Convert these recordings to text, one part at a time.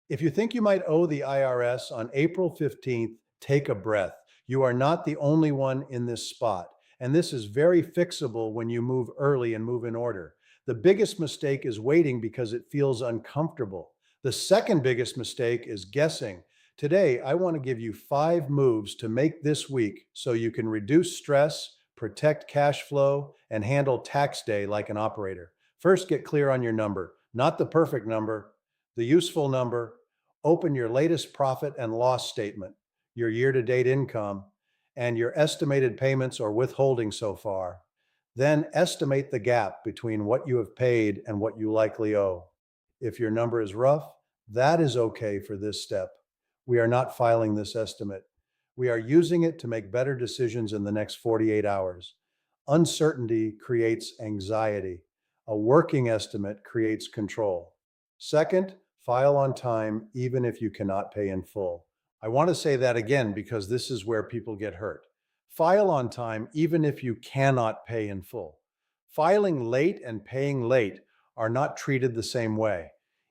If you think you might owe the IRS on April 15th, take a breath. You are not the only one in this spot. And this is very fixable when you move early and move in order. The biggest mistake is waiting because it feels uncomfortable. The second biggest mistake is guessing. Today, I want to give you 5 moves to make this week so you can reduce stress, protect cash flow, and handle tax day like an operator. First, get clear on your number, not the perfect number, the useful number. Open your latest profit and loss statement, your year to date income, and your estimated payments or withholding so far. Then estimate the gap between what you have paid and what you likely owe. If your number is rough, that is okay for this step. We are not filing this estimate. We are using it to make better decisions in the next 48 hours. Uncertainty creates anxiety. A working estimate creates control. Second, file on time, even if you cannot pay in full. I want to say that again because this is where people get hurt. File on time, even if you cannot pay in full. Filing late and paying late are not treated the same way.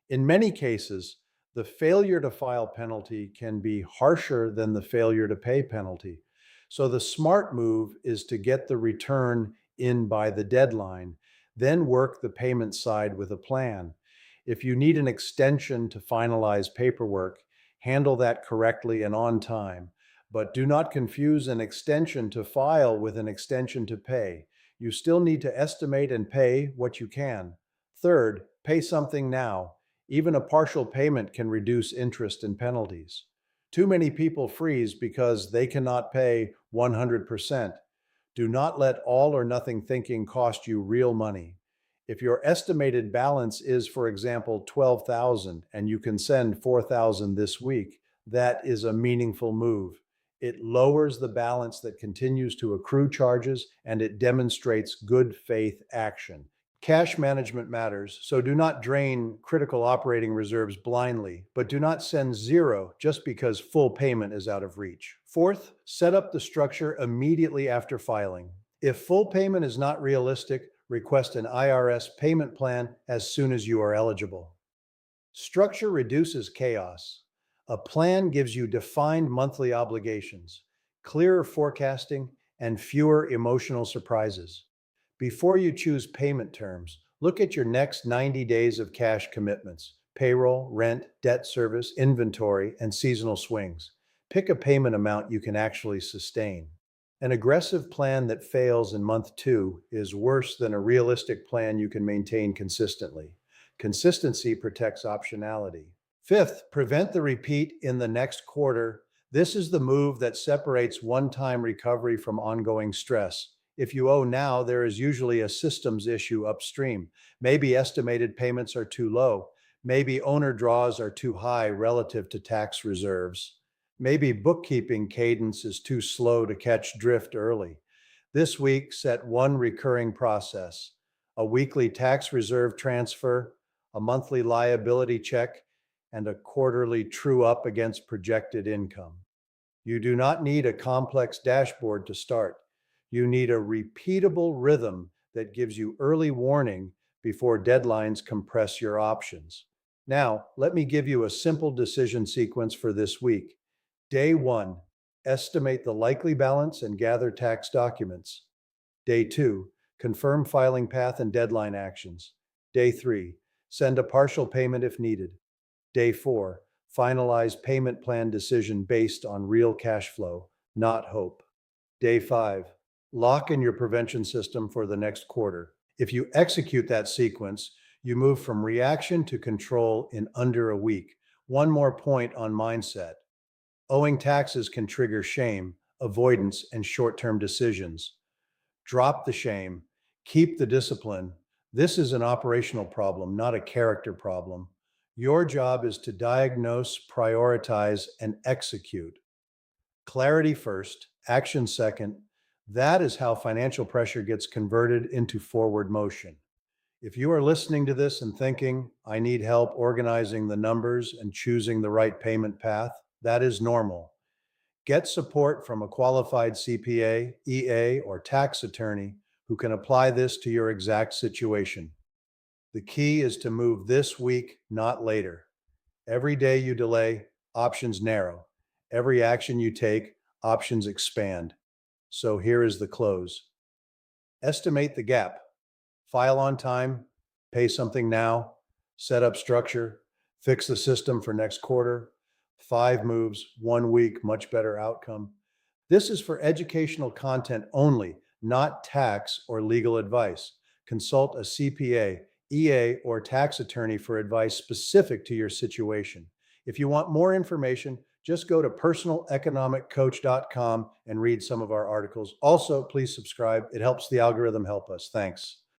In many cases, the failure to file penalty can be harsher than the failure to pay penalty. So the smart move is to get the return in by the deadline, then work the payment side with a plan. If you need an extension to finalize paperwork, handle that correctly and on time. But do not confuse an extension to file with an extension to pay. You still need to estimate and pay what you can. Third, pay something now. Even a partial payment can reduce interest and penalties. Too many people freeze because they cannot pay 100%. Do not let all or nothing thinking cost you real money. If your estimated balance is, for example, 12,000 and you can send 4,000 this week, that is a meaningful move. It lowers the balance that continues to accrue charges and it demonstrates good faith action. Cash management matters, so do not drain critical operating reserves blindly, but do not send zero just because full payment is out of reach. Fourth, set up the structure immediately after filing. If full payment is not realistic, request an IRS payment plan as soon as you are eligible. Structure reduces chaos. A plan gives you defined monthly obligations, clearer forecasting, and fewer emotional surprises. Before you choose payment terms, look at your next 90 days of cash commitments: payroll, rent, debt service, inventory, and seasonal swings. Pick a payment amount you can actually sustain. An aggressive plan that fails in month 2 is worse than a realistic plan you can maintain consistently. Consistency protects optionality. Fifth, prevent the repeat in the next quarter. This is the move that separates one-time recovery from ongoing stress. If you owe now, there is usually a systems issue upstream. Maybe estimated payments are too low. Maybe owner draws are too high relative to tax reserves. Maybe bookkeeping cadence is too slow to catch drift early. This week, set one recurring process: a weekly tax reserve transfer, a monthly liability check, and a quarterly true up against projected income. You do not need a complex dashboard to start. You need a repeatable rhythm that gives you early warning before deadlines compress your options. Now, let me give you a simple decision sequence for this week. Day 1, estimate the likely balance and gather tax documents. Day 2, confirm filing path and deadline actions. Day 3, send a partial payment if needed. Day 4, finalize payment plan decision based on real cash flow, not hope. Day 5, lock in your prevention system for the next quarter. If you execute that sequence, you move from reaction to control in under a week. One more point on mindset. Owing taxes can trigger shame, avoidance, and short term decisions. Drop the shame, keep the discipline. This is an operational problem, not a character problem. Your job is to diagnose, prioritize, and execute. Clarity first, action second. That is how financial pressure gets converted into forward motion. If you are listening to this and thinking, I need help organizing the numbers and choosing the right payment path, that is normal. Get support from a qualified CPA, EA, or tax attorney who can apply this to your exact situation. The key is to move this week, not later. Every day you delay, options narrow. Every action you take, options expand. So here is the close. Estimate the gap. File on time, pay something now, set up structure, fix the system for next quarter. 5 moves, 1 week, much better outcome. This is for educational content only, not tax or legal advice. Consult a CPA, EA, or tax attorney for advice specific to your situation. If you want more information, just go to personaleconomiccoach.com and read some of our articles. Also, please subscribe. It helps the algorithm help us. Thanks.